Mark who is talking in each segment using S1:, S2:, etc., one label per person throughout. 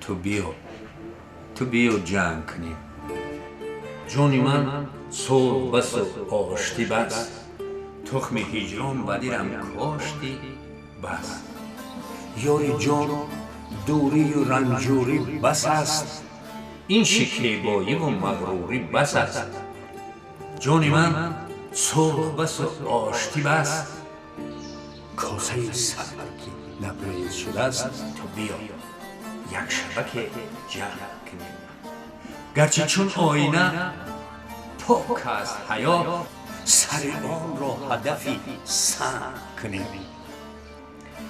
S1: تو بیا جنگ کنیم. جانی من صلح بس و آشتی بس، تخم هجران بدیرم کاشتی بس. یاری جان دوری و رنجوری بس است، این شکیبایی و مغروری بس است. جانی من صلح بس و آشتی بس، کاسه سربرکی لبریز شده است. تو بیا یک شبک جمع کنیم. گرچه چون آینه پاک است حیا، سر آن را هدفی سنگ کنیم.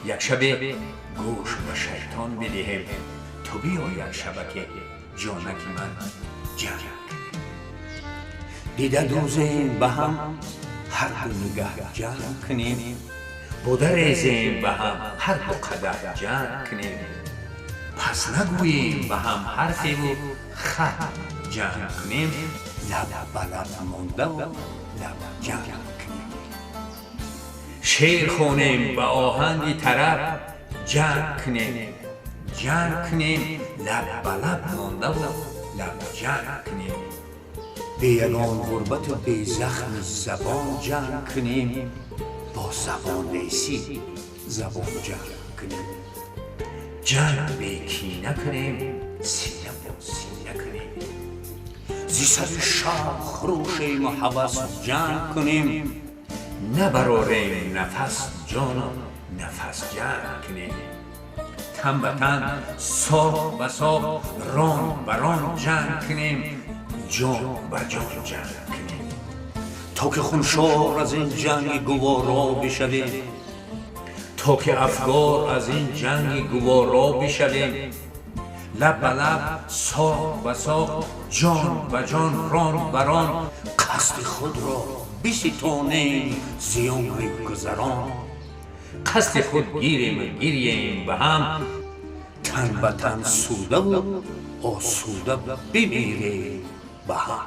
S1: یک شب گوش و شیطان بدهیم. تو بیا یک شبک جانک من جمع کنیم. دیده دوزیم به هم هر دو نگه جمع کنیم. بوده ریزیم به هم هر دو قدر جمع کنیم. پس نگوییم به هم حرفی و خط جمع کنیم. لب به لب مانده و لب جمع کنیم. شعر خونیم به آهنگی طرب جمع کنیم. جمع کنیم لب به لب مانده و لب جمع کنیم. به یگان غربت و به زخم زبان جمع کنیم. با زبان نیسی زبان جمع کنیم. جمع به کینه کنیم، سینه با سینه کنیم. زی سر شاخ روشیم و هوس جمع کنیم. نبراریم نفس جان و نفس جمع کنیم. تن به تن ساق به ساق ران به ران جمع کنیم. جان به جان جمع کنیم. تا که خونشار از این جنگ گوارا بشویم، تا که افگار از این جنگ گوارا بشویم. لب به لب ساق به ساق جان به جان ران به ران، قصد خود را بستانیم ز عمر گذران. قصد خود گیریم به هم، تن به تن سوده و آسوده بمیریم به هم.